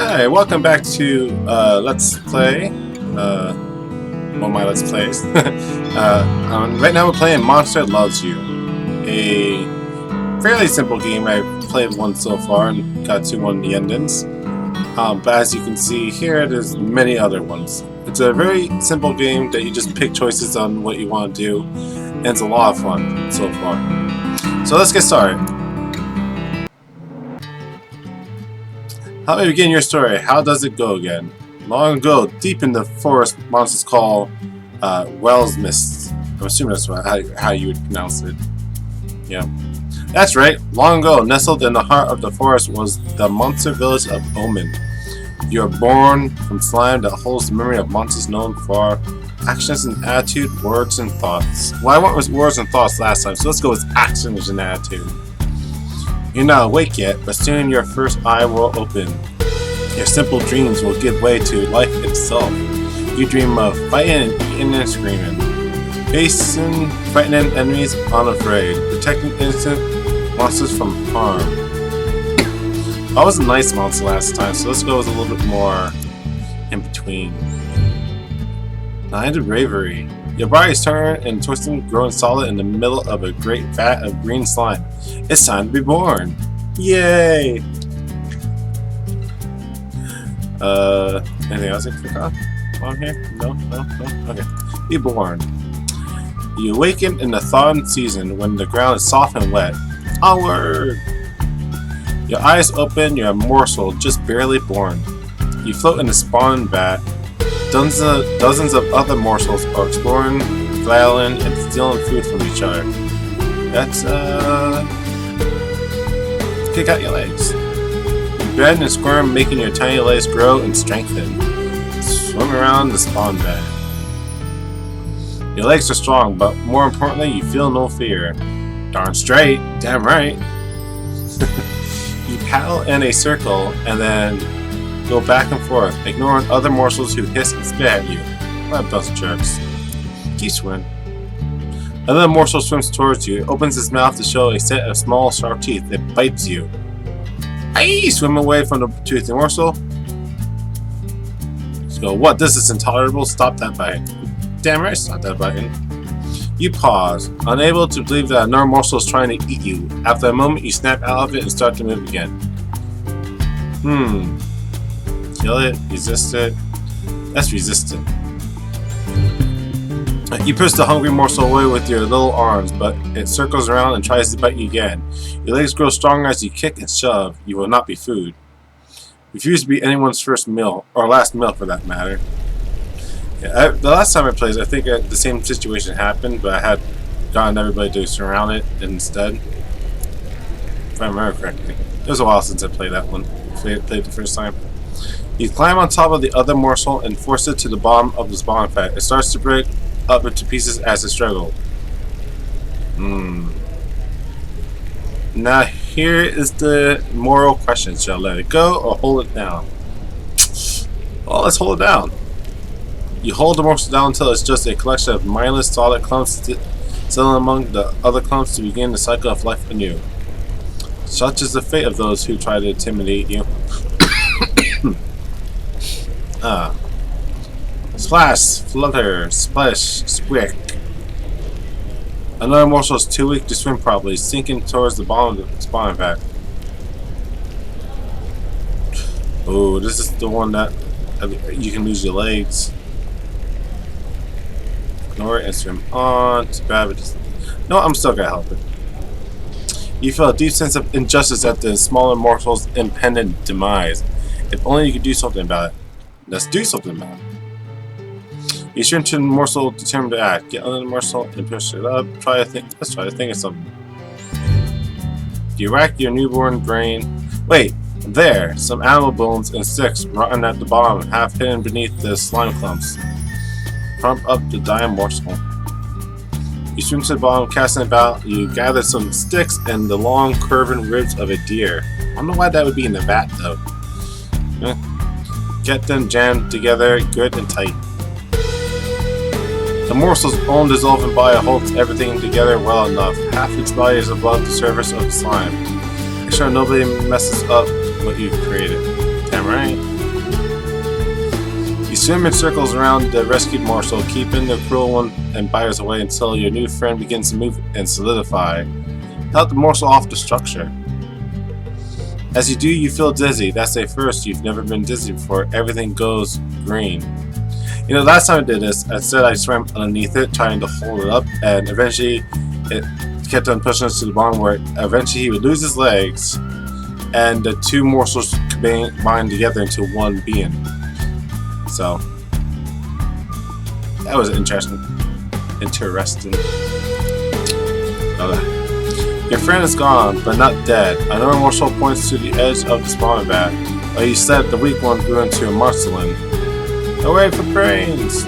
Hi, welcome back to Let's Play. Well, my Let's Plays. Right now we're playing Monster Loves You, a fairly simple game. I've played one so far and got to one of the endings. But as you can see here, there's many other ones. It's a very simple game that you just pick choices on what you want to do, and it's a lot of fun so far. So let's get started. How do you begin your story? How does it go again? Long ago, deep in the forest, monsters called Wells Mists. I'm assuming that's how you would pronounce it. Yeah. That's right. Long ago, nestled in the heart of the forest was the monster village of Omen. You are born from slime that holds the memory of monsters known for actions and attitude, words and thoughts. Well, I went with words and thoughts last time, so let's go with actions and attitude. You're not awake yet, but soon your first eye will open. Your simple dreams will give way to life itself. You dream of fighting and eating and screaming. Facing frightening enemies unafraid. Protecting innocent monsters from harm. I was a nice monster last time, so let's go with a little bit more in between. 9 of bravery. Your body is turning and twisting, growing solid in the middle of a great vat of green slime. It's time to be born! Yay! Anything else I can click on here? No? Okay. Be born. You awaken in the thawing season when the ground is soft and wet. Onward! Your eyes open, you're a morsel just barely born. You float in the spawn vat. Dozens of other morsels are exploring, battling, and stealing food from each other. That's, kick out your legs. You bend and squirm, making your tiny legs grow and strengthen. Swim around the spawn bed. Your legs are strong, but more importantly, you feel no fear. Darn straight, damn right. You paddle in a circle, and then go back and forth, ignoring other morsels who hiss and spit at you. What a bunch of jerks. Keep swimming. Another morsel swims towards you. It opens its mouth to show a set of small, sharp teeth. It bites you. Aye! Swim away from the toothy morsel. Just go, what? This is intolerable. Stop that bite. Damn right, stop that biting. You pause, unable to believe that another morsel is trying to eat you. After a moment, you snap out of it and start to move again. Kill it, resist it. Let's resist it. You push the hungry morsel away with your little arms, but it circles around and tries to bite you again. Your legs grow stronger as you kick and shove. You will not be food. Refuse to be anyone's first meal, or last meal for that matter. Yeah, the last time I played, I think the same situation happened, but I had gotten everybody to surround it instead. If I remember correctly. It was a while since I played that one. Played the first time. You climb on top of the other morsel and force it to the bottom of the spawn vat. It starts to break up into pieces as it struggles. Now here is the moral question. Shall I let it go or hold it down? Well, let's hold it down. You hold the morsel down until it's just a collection of mindless solid clumps settling among the other clumps to begin the cycle of life anew. Such is the fate of those who try to intimidate you. Splash, flutter, splash, squick. Another morsel is too weak to swim properly, sinking towards the bottom of the spawn vat. Oh, this is the one that you can lose your legs. Ignore it and swim on. Too bad, but just... No, I'm still gonna help it. You feel a deep sense of injustice at the smaller morsel's impending demise. If only you could do something about it. Let's do something about it. You turn to the morsel determined to act. Get under the morsel and push it up. Let's try to think of something. You rack your newborn brain. Wait, there! Some animal bones and sticks rotten at the bottom, half hidden beneath the slime clumps. Pump up the dying morsel. You swim to the bottom, casting about. You gather some sticks and the long, curving ribs of a deer. I don't know why that would be in the vat, though. Get them jammed together good and tight. The morsel's own dissolving body holds everything together well enough. Half its body is above the surface of the slime. Make sure nobody messes up what you've created. Damn Damn right. You swim in circles around the rescued morsel, keeping the cruel one and biters away until your new friend begins to move and solidify. Help the morsel off the structure. As you do, you feel dizzy. That's a first. You've never been dizzy before. Everything goes green. You know, last time I did this, I said I swam underneath it, trying to hold it up, and eventually it kept on pushing us to the bottom where eventually he would lose his legs, and the two morsels combine together into one being. So, that was interesting. Your friend is gone, but not dead. Another morsel points to the edge of the spawning vat. While you said the weak one grew into a Marcelin. Away for brains!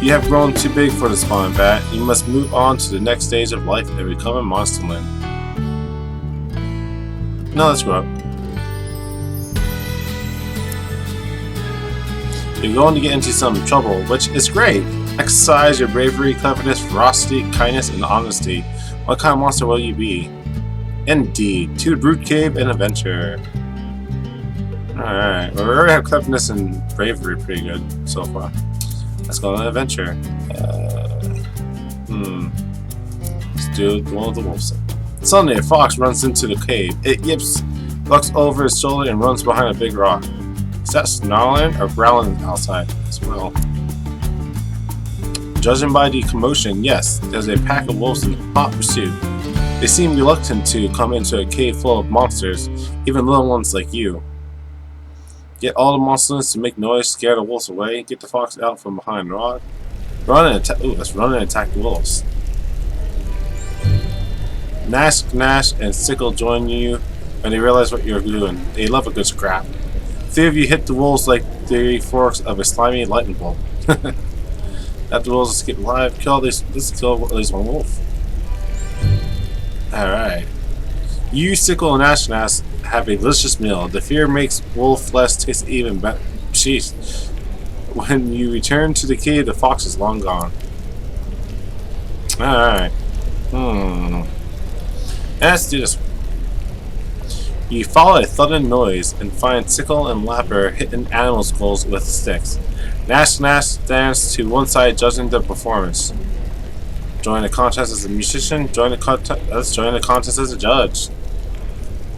You have grown too big for the spawning vat. You must move on to the next stage of life and become a Marcelin. Now let's grow up. You're going to get into some trouble, which is great. Exercise your bravery, cleverness, ferocity, kindness, and honesty. What kind of monster will you be? Indeed, to the Brute Cave and adventure. Alright, well, we already have cleverness and bravery pretty good so far. Let's go on an adventure. Let's do one of the wolves. Suddenly, a fox runs into the cave. It yips, looks over his shoulder, and runs behind a big rock. Is that snarling or growling outside as well? Judging by the commotion, yes, there's a pack of wolves in hot pursuit. They seem reluctant to come into a cave full of monsters, even little ones like you. Get all the monsters to make noise, scare the wolves away, get the fox out from behind the rock. Run and attack. Ooh, let's run and attack the wolves. Gnash, Gnash, and Sickle join you when they realize what you're doing. They love a good scrap. Three of you hit the wolves like the forks of a slimy lightning bolt. Let the wolves escape alive. Let's kill at least one wolf. Alright. You, Sickle, and Gnash have a delicious meal. The fear makes wolf flesh taste even better. Jeez. When you return to the cave, the fox is long gone. Alright. Let's do this. You follow a thudding noise and find Sickle and Lapper hitting animal skulls with sticks. Gnash stands to one side judging the performance. Join the contest as a musician. Let's join the contest as a judge.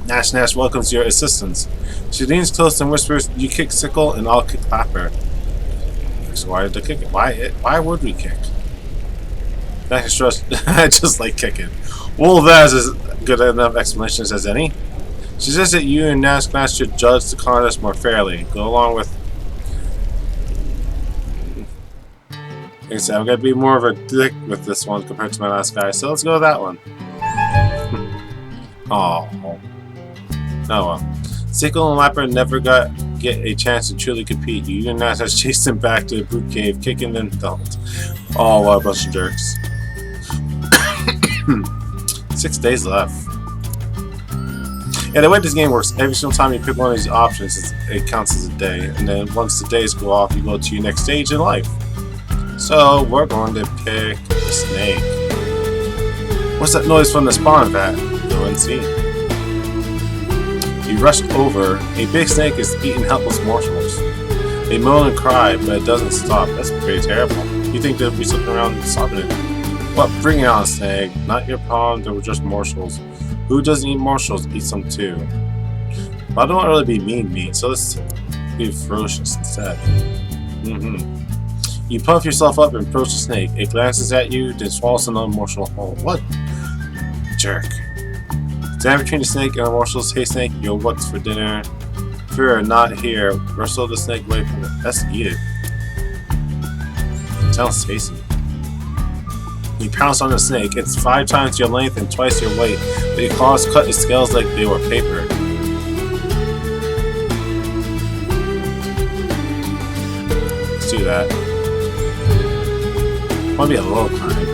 Gnash welcomes your assistance. She leans close and whispers, "You kick Sickle and I'll kick Lapper." So why did they kick it? Why would we kick? I just like kicking. Well, that is as good enough explanations as any. She says that you and Gnash should judge the contest more fairly. Go along with. Like I said, I'm gonna be more of a dick with this one compared to my last guy, so let's go with that one. Oh well. Sickle and Lapper never get a chance to truly compete. You and Gnash has chased them back to the Brute Cave, kicking them dumped. Oh, what a bunch of jerks. 6 days left. Yeah, the way this game works, every single time you pick one of these options, it counts as a day. And then once the days go off, you go to your next stage in life. So, we're going to pick the snake. What's that noise from the spawn vat? Go and see. You rush over. A big snake is eating helpless morsels. They moan and cry, but it doesn't stop. That's pretty terrible. You think they'll be sitting around stopping it? But bring it on, snake. Not your problem, they were just morsels. Who doesn't eat morsels eats them too. But I don't want to really be mean, so let's be ferocious instead. You puff yourself up and approach the snake. It glances at you, then swallows another morsel whole. What? Jerk. Stand between the snake and the morsels. Hey snake, yo, what's for dinner? Fear not here. Wrestle the snake away from it. Let's eat it. Sounds tasty. You pounce on the snake. It's 5 times your length and twice your weight, but your claws cut the scales like they were paper. Let's do that. Might be a little kind.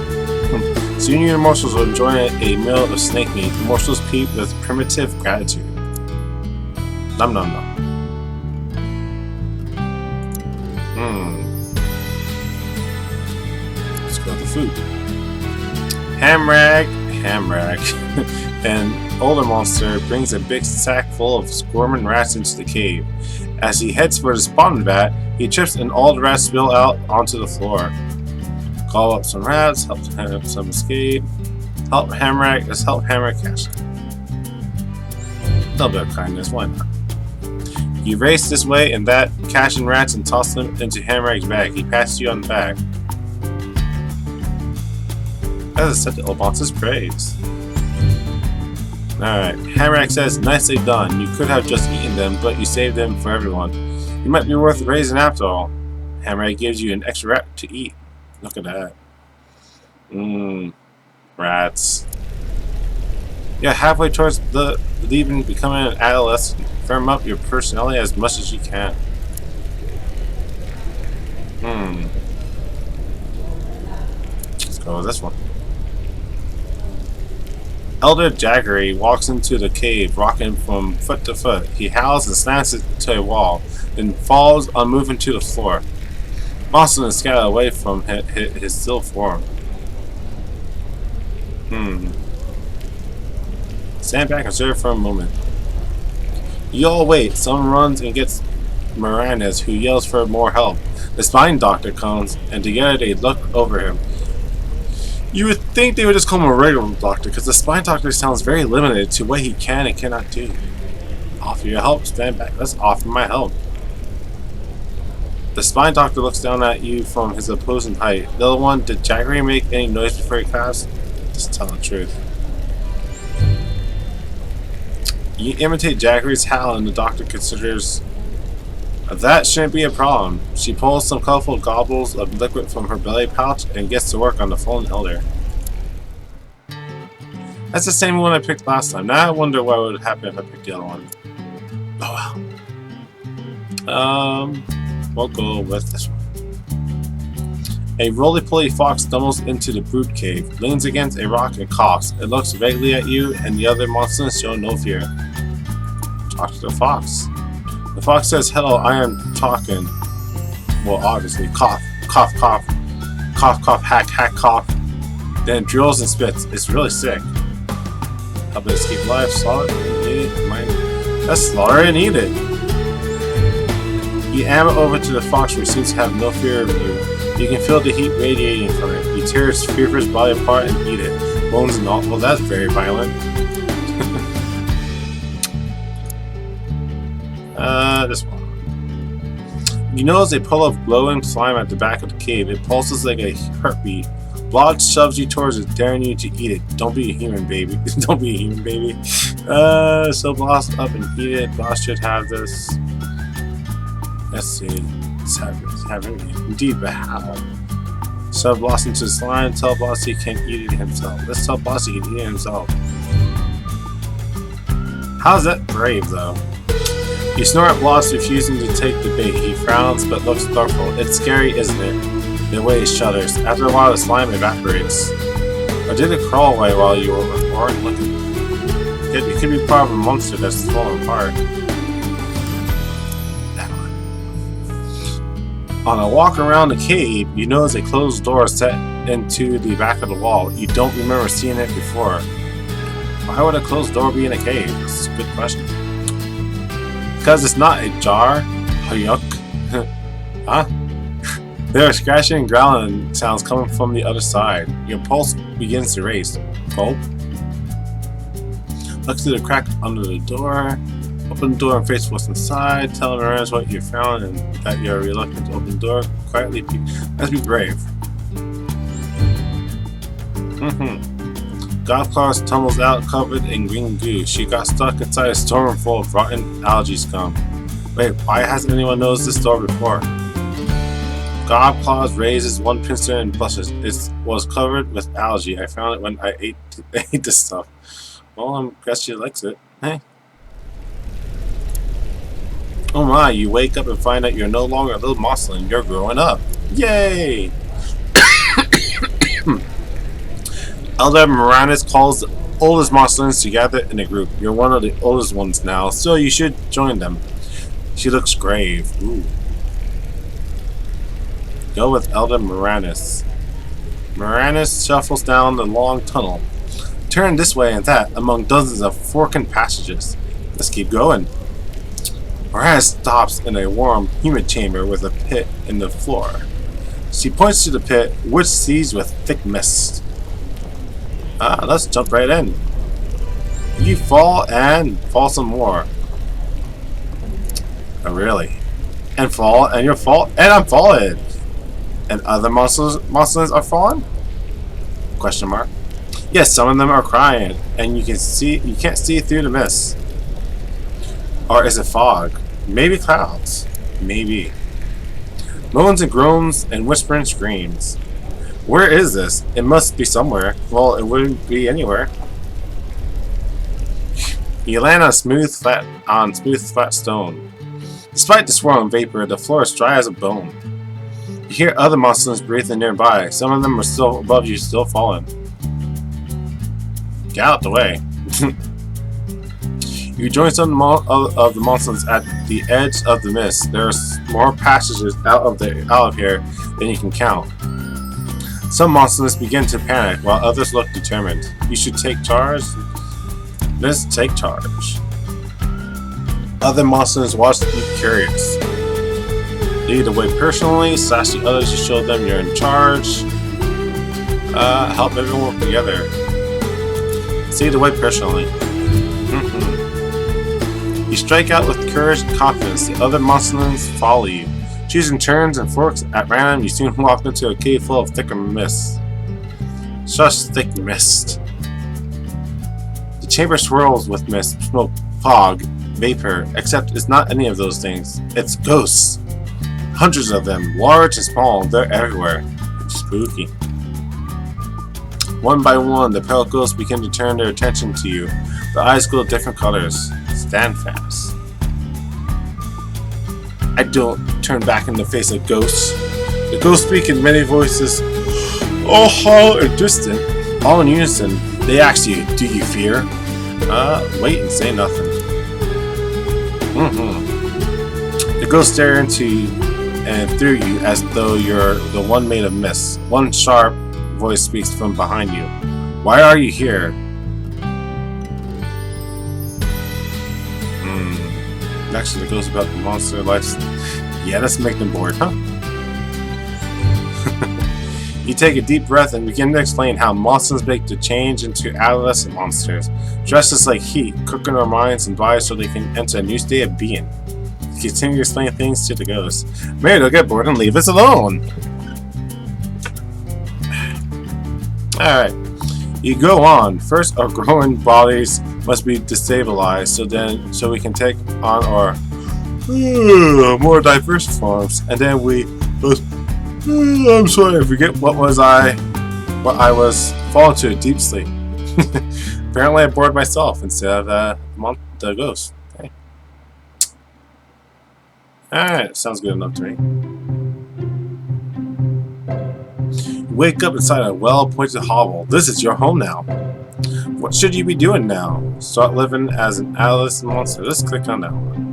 Soon your morsels will enjoy a meal of snake meat. The morsels peep with primitive gratitude. Nom nom nom. Let's go with the food. Ham Hamrak. An older monster brings a big sack full of squirming rats into the cave. As he heads for the spawn vat, he trips and all the rats spill out onto the floor. Call up some rats, help some escape. Help Hamrak, let's help Hamrak catch them. A little bit of kindness, why not? You race this way and that, catching rats and toss them into Hamrak's bag. He pats you on the back. That is such old monster's praise. Alright, Hamrak says, nicely done. You could have just eaten them, but you saved them for everyone. You might be worth raising after all. Hamrak gives you an extra rat to eat. Look at that. Rats. Yeah, halfway towards the leaving, becoming an adolescent. Firm up your personality as much as you can. Let's go with this one. Elder Jaggery walks into the cave, rocking from foot to foot. He howls and slams into a wall, then falls unmoving to the floor. Monster scatter away from his still form. Stand back and observe for a moment. You all wait. Someone runs and gets Miranda's, who yells for more help. The spine doctor comes, and together they look over him. You would think they would just call him a regular doctor, because the spine doctor sounds very limited to what he can and cannot do. Offer your help. Stand back. Let's offer my help. The spine doctor looks down at you from his opposing height. Little one, did Jaggery make any noise before he passed? Just tell the truth. You imitate Jaggery's howl, and the doctor considers that shouldn't be a problem. She pulls some colorful gobbles of liquid from her belly pouch and gets to work on the fallen elder. That's the same one I picked last time. Now I wonder what would happen if I picked the other one. Oh well. We'll go with this one. A roly-poly fox stumbles into the brood cave, leans against a rock and coughs. It looks vaguely at you, and the other monsters show no fear. Talk to the fox. The fox says, hello, I am talking. Well, obviously, cough, cough, cough, cough, cough, hack, hack, cough. Then drills and spits. It's really sick. Help it escape life, slaughter, and eat it. Let's slaughter and eat it. You amble over to the fox, which seems to have no fear of you. You can feel the heat radiating from it. You tear its feverish body apart and eat it. Bones and all. Well, that's very violent. This one. You notice a pull of glowing slime at the back of the cave. It pulses like a heartbeat. Blood shoves you towards it, daring you to eat it. Don't be a human, baby. Don't be a human, baby. So blast up and eat it. Boss should have this. Let's see. Let's have it. Indeed, but how? Shove Boss into the slime. Tell Boss he can't eat it himself. Let's tell Boss he can eat it himself. How's that brave, though? You snort at Boss, refusing to take the bait. He frowns but looks thoughtful. It's scary, isn't it? The way he shudders. After a while, the slime evaporates. Or did it crawl away while you weren't looking? It could be part of a monster that's falling apart. On a walk around the cave, you notice a closed door set into the back of the wall. You don't remember seeing it before. Why would a closed door be in a cave? This is a good question. Because it's not a jar. Yuck. Huh? There are scratching and growling sounds coming from the other side. Your pulse begins to race. Gulp. Look through the crack under the door. Open the door and face what's inside. Tell Miranda what you found and that you're reluctant to open the door. Quietly, let's be brave. Gothclaws tumbles out covered in green goo. She got stuck inside a storeroom full of rotten algae scum. Wait, why hasn't anyone noticed this door before? Gothclaws raises one pincer and blushes. It was covered with algae. I found it when I ate this stuff. Well, I guess she likes it. Hey. Oh my, you wake up and find out you're no longer a little mossling, you're growing up. Yay! Elder Moranis calls the oldest mosslings together in a group. You're one of the oldest ones now, so you should join them. She looks grave. Ooh. Go with Elder Moranis. Moranis shuffles down the long tunnel. Turn this way and that among dozens of forking passages. Let's keep going. Mirage stops in a warm, humid chamber with a pit in the floor. She points to the pit, which seized with thick mist. Let's jump right in. You fall and fall some more. Oh, really? And fall, and you're fall, and I'm falling. And other monsters are falling? Question mark. Yes, some of them are crying, and you can't see through the mist. Or is it fog? Maybe clouds. Maybe. Moans and groans and whispering screams. Where is this? It must be somewhere. Well, it wouldn't be anywhere. You land on smooth, flat stone. Despite the swirling vapor, the floor is dry as a bone. You hear other monsters breathing nearby. Some of them are still above you, still falling. Get out the way. You join some of the monsters at the edge of the mist. There are more passages out of here than you can count. Some monsters begin to panic, while others look determined. You should take charge. Let's take charge. Other monsters watch you curious. Lead the way personally, slash the others to show them you're in charge. Help everyone work together. See the way personally. You strike out with courage and confidence. The other monsters follow you. Choosing turns and forks at random, you soon walk into a cave full of thicker mist. Such thick mist. The chamber swirls with mist, smoke, fog, vapor, except it's not any of those things. It's ghosts. Hundreds of them, large and small, they're everywhere. It's spooky. One by one, the pale ghosts begin to turn their attention to you. The eyes glow different colors. Stand fast. I don't turn back in the face of ghosts. The ghosts speak in many voices, all hollow and distant, all in unison. They ask you, do you fear? Wait and say nothing. The ghosts stare into you and through you as though you're the one made of mist. One sharp voice speaks from behind you. Why are you here? Actually, it goes about the monster life. Yeah, let's make them bored, huh? You take a deep breath and begin to explain how monsters make the change into adolescent monsters, dressed like heat, cooking their minds and bodies so they can enter a new state of being. You continue to explain things to the ghosts. Maybe they'll get bored and leave us alone. Alright. You go on. First, our growing bodies must be destabilized, so we can take on our more diverse forms, and then we. I'm sorry, I forget what I was falling to a deep sleep. Apparently, I bored myself instead of the ghost. Okay. All right, sounds good enough to me. Wake up inside a well-appointed hovel. This is your home now. What should you be doing now? Start living as an adolescent monster. Let's click on that one.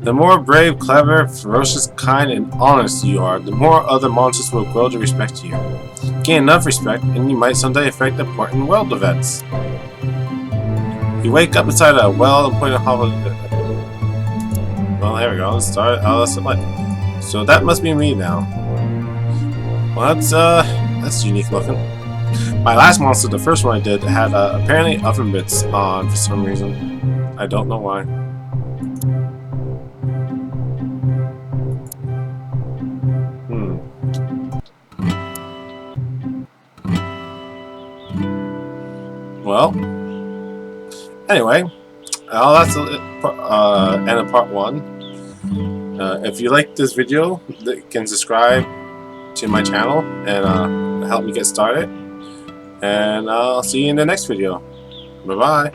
The more brave, clever, ferocious, kind, and honest you are, the more other monsters will grow to respect you. Gain enough respect, and you might someday affect important world events. You wake up inside a well-appointed hovel. Well, there we go. Let's start adolescent life. So that must be me now. Well, that's unique looking. My last monster, the first one I did, had apparently oven bits on for some reason. I don't know why. Well, anyway, that's the end of part 1. If you like this video, you can subscribe to my channel and help me get started. And I'll see you in the next video. Bye bye.